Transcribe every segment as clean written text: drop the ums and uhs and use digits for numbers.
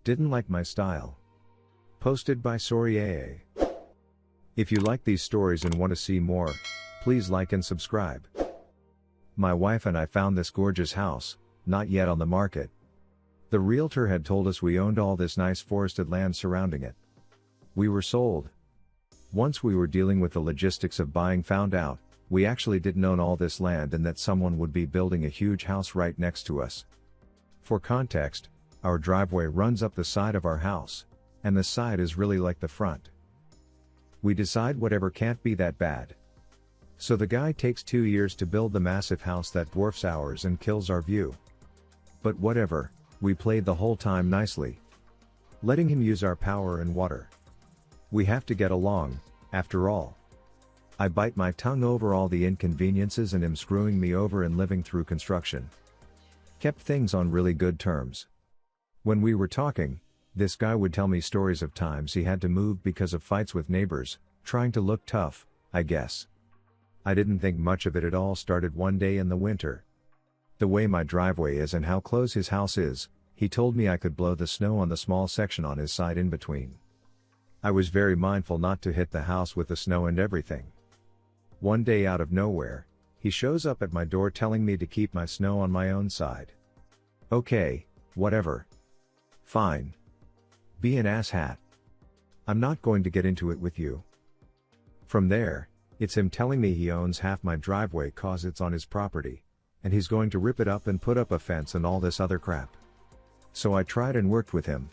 Didn't like my style. Posted by Soriae. If you like these stories and want to see more, please like and subscribe. My wife and I found this gorgeous house, not yet on the market. The realtor had told us we owned all this nice forested land surrounding it. We were sold. Once we were dealing with the logistics of buying, found out we actually didn't own all this land and that someone would be building a huge house right next to us. For context, our driveway runs up the side of our house, and the side is really like the front. We decide whatever, can't be that bad. So the guy takes 2 years to build the massive house that dwarfs ours and kills our view. But whatever, we played the whole time nicely, letting him use our power and water. We have to get along, after all. I bite my tongue over all the inconveniences and him screwing me over and living through construction. Kept things on really good terms. When we were talking, this guy would tell me stories of times he had to move because of fights with neighbors, trying to look tough, I guess. I didn't think much of it. It all started one day in the winter. The way my driveway is and how close his house is, he told me I could blow the snow on the small section on his side in between. I was very mindful not to hit the house with the snow and everything. One day out of nowhere, he shows up at my door telling me to keep my snow on my own side. Okay, whatever. Fine. Be an asshat. I'm not going to get into it with you. From there, it's him telling me he owns half my driveway cause it's on his property, and he's going to rip it up and put up a fence and all this other crap. So I tried and worked with him.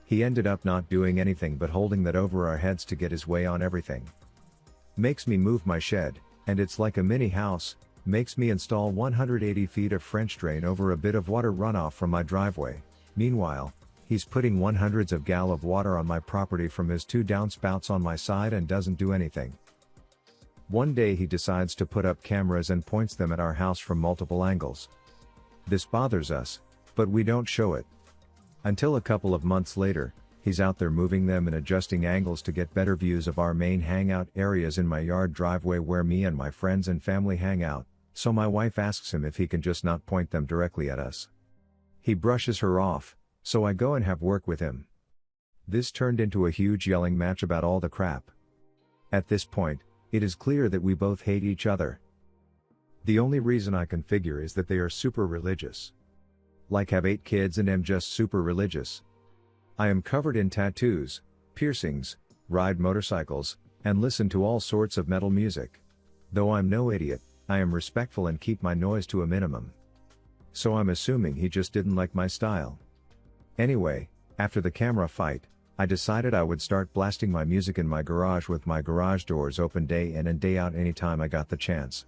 He ended up not doing anything but holding that over our heads to get his way on everything. Makes me move my shed, and it's like a mini house, makes me install 180 feet of French drain over a bit of water runoff from my driveway. Meanwhile, he's putting 100s of gal of water on my property from his 2 downspouts on my side and doesn't do anything. One day he decides to put up cameras and points them at our house from multiple angles. This bothers us, but we don't show it. Until a couple of months later, he's out there moving them and adjusting angles to get better views of our main hangout areas in my yard driveway where me and my friends and family hang out, so my wife asks him if he can just not point them directly at us. He brushes her off, so I go and have work with him. This turned into a huge yelling match about all the crap. At this point, it is clear that we both hate each other. The only reason I can figure is that they are super religious. Like have 8 kids and am just super religious. I am covered in tattoos, piercings, ride motorcycles, and listen to all sorts of metal music. Though I'm no idiot, I am respectful and keep my noise to a minimum. So I'm assuming he just didn't like my style. Anyway, after the camera fight, I decided I would start blasting my music in my garage with my garage doors open day in and day out anytime I got the chance.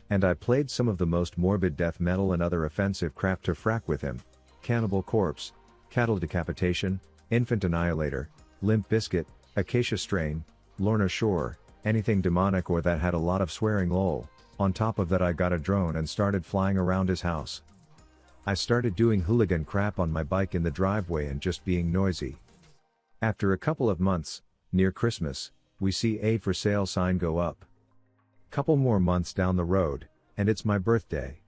And I played some of the most morbid death metal and other offensive crap to frack with him: Cannibal Corpse, Cattle Decapitation, Infant Annihilator, Limp Bizkit, Acacia Strain, Lorna Shore, anything demonic or that had a lot of swearing lol. On top of that I got a drone and started flying around his house. I started doing hooligan crap on my bike in the driveway and just being noisy. After a couple of months, near Christmas, we see a for sale sign go up. Couple more months down the road, and it's my birthday.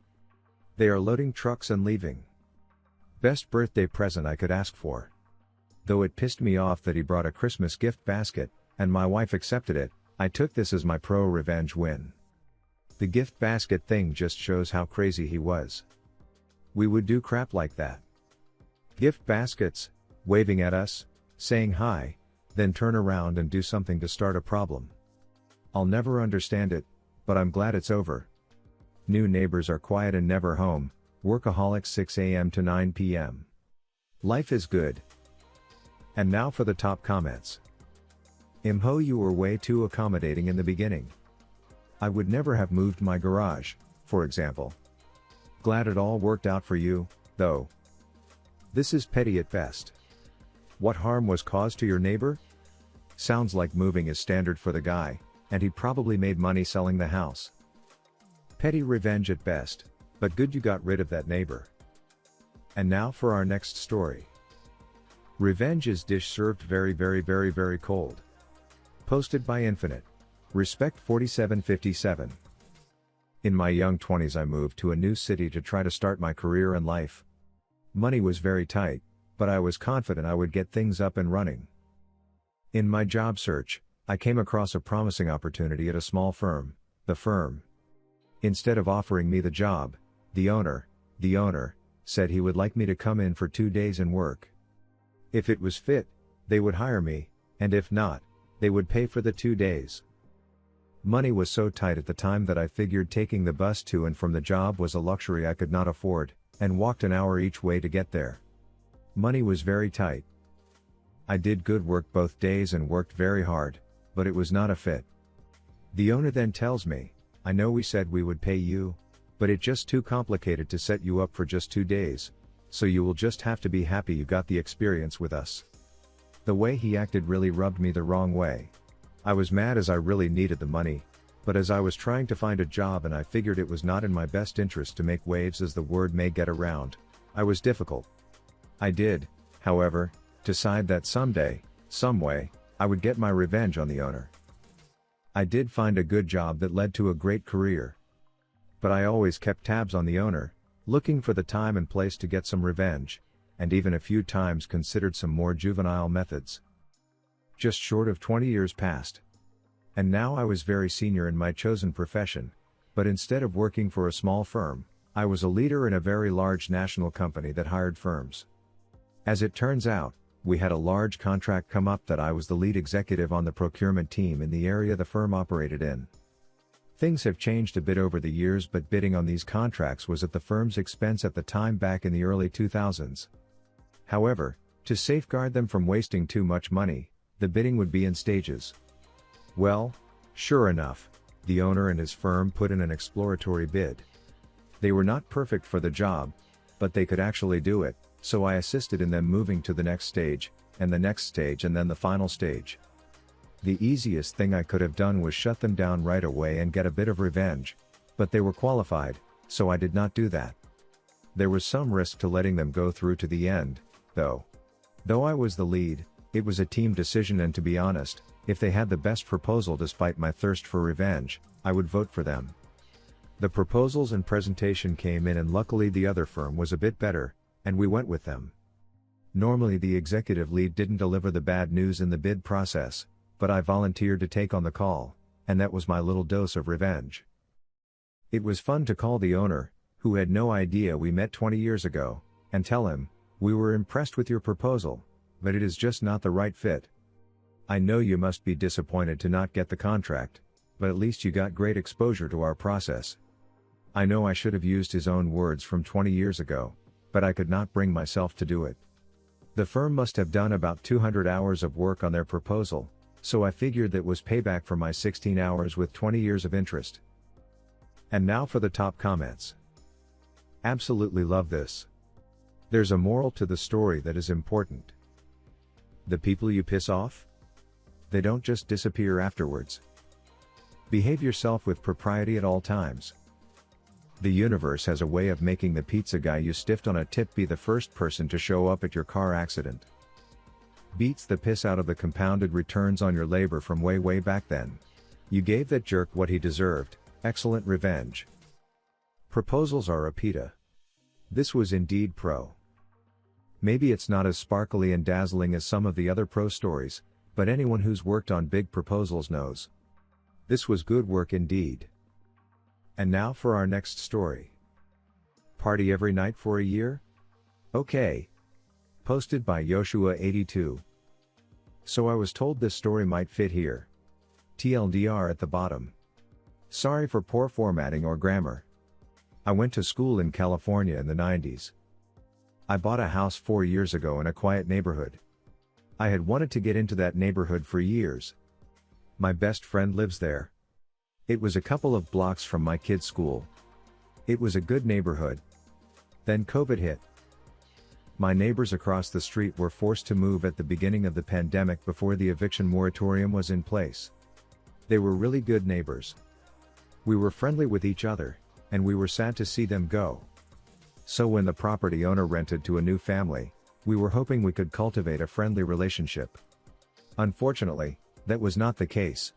They are loading trucks and leaving. Best birthday present I could ask for. Though it pissed me off that he brought a Christmas gift basket, and my wife accepted it, I took this as my pro-revenge win. The gift basket thing just shows how crazy he was. We would do crap like that. Gift baskets, waving at us, saying hi, then turn around and do something to start a problem. I'll never understand it, but I'm glad it's over. New neighbors are quiet and never home, workaholics 6 a.m. to 9 p.m. Life is good. And now for the top comments. Imho, you were way too accommodating in the beginning. I would never have moved my garage, for example. Glad it all worked out for you, though. This is petty at best. What harm was caused to your neighbor? Sounds like moving is standard for the guy, and he probably made money selling the house. Petty revenge at best, but good you got rid of that neighbor. And now for our next story. Revenge is dish served very cold. Posted by Infinite. Respect 4757. In my young 20s I moved to a new city to try to start my career and life. Money was very tight, but I was confident I would get things up and running. In my job search, I came across a promising opportunity at a small firm, the firm. Instead of offering me the job, the owner said he would like me to come in for 2 days and work. If it was fit, they would hire me, and if not, they would pay for the 2 days. Money was so tight at the time that I figured taking the bus to and from the job was a luxury I could not afford, and walked an hour each way to get there. Money was very tight. I did good work both days and worked very hard, but it was not a fit. The owner then tells me, "I know we said we would pay you, but it's just too complicated to set you up for just 2 days, so you will just have to be happy you got the experience with us." The way he acted really rubbed me the wrong way. I was mad as I really needed the money, but as I was trying to find a job and I figured it was not in my best interest to make waves as the word may get around, I was difficult. I did, however, decide that someday, someway, I would get my revenge on the owner. I did find a good job that led to a great career. But I always kept tabs on the owner, looking for the time and place to get some revenge, and even a few times considered some more juvenile methods. Just short of 20 years passed. And now I was very senior in my chosen profession, but instead of working for a small firm, I was a leader in a very large national company that hired firms. As it turns out, we had a large contract come up that I was the lead executive on the procurement team in the area the firm operated in. Things have changed a bit over the years, but bidding on these contracts was at the firm's expense at the time back in the early 2000s. However, to safeguard them from wasting too much money, the bidding would be in stages. Well, sure enough, the owner and his firm put in an exploratory bid. They were not perfect for the job, but they could actually do it, so I assisted in them moving to the next stage, and the next stage, and then the final stage. The easiest thing I could have done was shut them down right away and get a bit of revenge, but they were qualified, so I did not do that. There was some risk to letting them go through to the end, though. Though I was the lead, it was a team decision, and to be honest, if they had the best proposal despite my thirst for revenge, I would vote for them. The proposals and presentation came in, and luckily the other firm was a bit better, and we went with them. Normally the executive lead didn't deliver the bad news in the bid process, but I volunteered to take on the call, and that was my little dose of revenge. It was fun to call the owner, who had no idea we met 20 years ago, and tell him, "We were impressed with your proposal, but it is just not the right fit. I know you must be disappointed to not get the contract, but at least you got great exposure to our process." I know I should have used his own words from 20 years ago, but I could not bring myself to do it. The firm must have done about 200 hours of work on their proposal, so I figured that was payback for my 16 hours with 20 years of interest. And now for the top comments. Absolutely love this. There's a moral to the story that is important. The people you piss off? They don't just disappear afterwards. Behave yourself with propriety at all times. The universe has a way of making the pizza guy you stiffed on a tip be the first person to show up at your car accident. Beats the piss out of the compounded returns on your labor from way back then. You gave that jerk what he deserved. Excellent revenge. Proposals are a pita. This was indeed pro. Maybe it's not as sparkly and dazzling as some of the other pro stories, but anyone who's worked on big proposals knows. This was good work indeed. And now for our next story. Party every night for a year? Okay. Posted by Yoshua82. So I was told this story might fit here. TLDR at the bottom. Sorry for poor formatting or grammar. I went to school in California in the 90s. I bought a house 4 years ago in a quiet neighborhood. I had wanted to get into that neighborhood for years. My best friend lives there. It was a couple of blocks from my kid's school. It was a good neighborhood. Then COVID hit. My neighbors across the street were forced to move at the beginning of the pandemic before the eviction moratorium was in place. They were really good neighbors. We were friendly with each other, and we were sad to see them go. So when the property owner rented to a new family, we were hoping we could cultivate a friendly relationship. Unfortunately, that was not the case.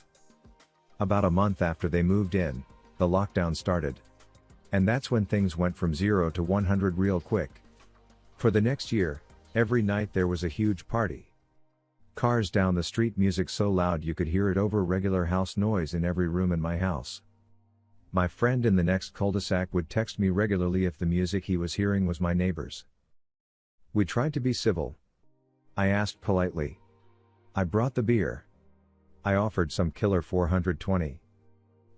About a month after they moved in, the lockdown started. And that's when things went from 0 to 100 real quick. For the next year, Every night there was a huge party. Cars down the street, music so loud you could hear it over regular house noise in every room in my house. My friend in the next cul-de-sac would text me regularly if the music he was hearing was my neighbor's. We tried to be civil. I asked politely. I brought the beer. I offered some killer 420.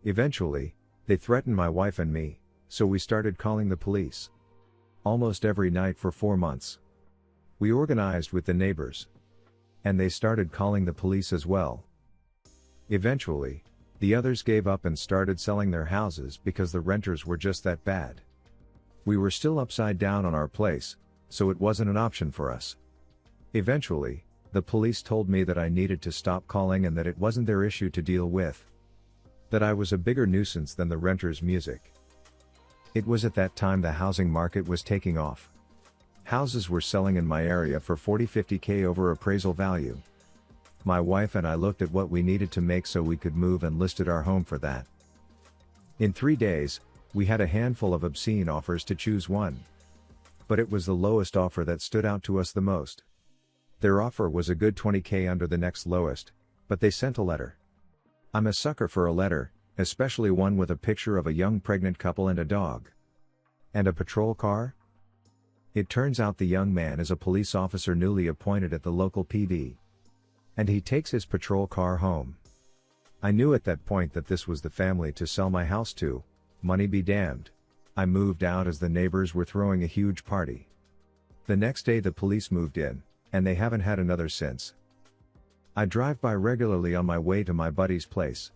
Eventually, they threatened my wife and me, so we started calling the police. Almost every night for 4 months. We organized with the neighbors. And they started calling the police as well. Eventually, the others gave up and started selling their houses because the renters were just that bad. We were still upside down on our place, so it wasn't an option for us. Eventually, the police told me that I needed to stop calling and that it wasn't their issue to deal with. That I was a bigger nuisance than the renters' music. It was at that time the housing market was taking off. Houses were selling in my area for 40-50K over appraisal value. My wife and I looked at what we needed to make so we could move and listed our home for that. In 3 days, we had a handful of obscene offers to choose one. But it was the lowest offer that stood out to us the most. Their offer was a good 20K under the next lowest, but they sent a letter. I'm a sucker for a letter, especially one with a picture of a young pregnant couple and a dog. And a patrol car? It turns out the young man is a police officer newly appointed at the local PD. And he takes his patrol car home. I knew at that point that this was the family to sell my house to, money be damned. I moved out as the neighbors were throwing a huge party. The next day the police moved in, and they haven't had another since. I drive by regularly on my way to my buddy's place.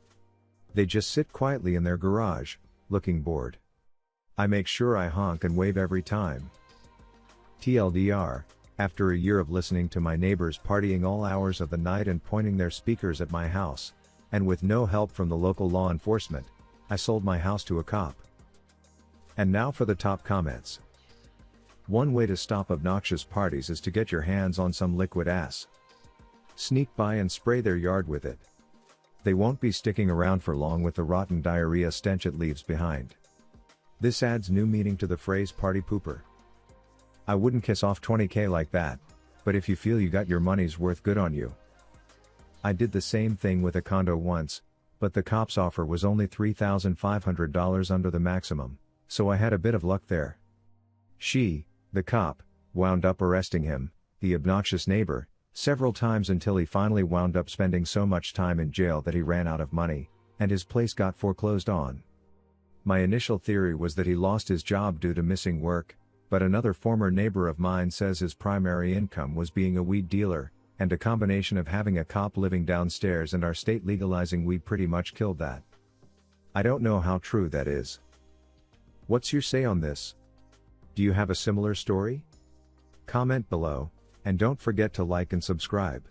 They just sit quietly in their garage, looking bored. I make sure I honk and wave every time. TLDR, after a year of listening to my neighbors partying all hours of the night and pointing their speakers at my house, and with no help from the local law enforcement, I sold my house to a cop. And now for the top comments. One way to stop obnoxious parties is to get your hands on some liquid ass. Sneak by and spray their yard with it. They won't be sticking around for long with the rotten diarrhea stench it leaves behind. This adds new meaning to the phrase party pooper. I wouldn't kiss off 20K like that, but if you feel you got your money's worth, good on you. I did the same thing with a condo once, but the cop's offer was only $3,500 under the maximum, so I had a bit of luck there. She, the cop, wound up arresting him, the obnoxious neighbor, several times until he finally wound up spending so much time in jail that he ran out of money, and his place got foreclosed on. My initial theory was that he lost his job due to missing work, but another former neighbor of mine says his primary income was being a weed dealer, and a combination of having a cop living downstairs and our state legalizing weed pretty much killed that. I don't know how true that is. What's your say on this? Do you have a similar story? Comment below, and don't forget to like and subscribe.